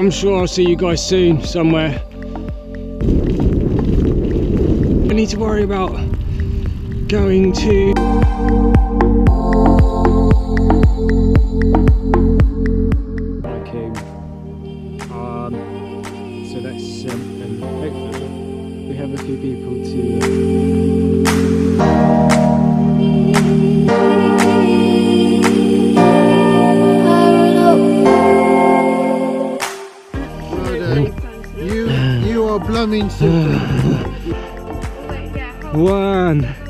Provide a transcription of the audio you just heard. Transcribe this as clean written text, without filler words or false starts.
I'm sure I'll see you guys soon somewhere. I need to worry about going to so that's and hopefully we have a few people You are blooming super. One.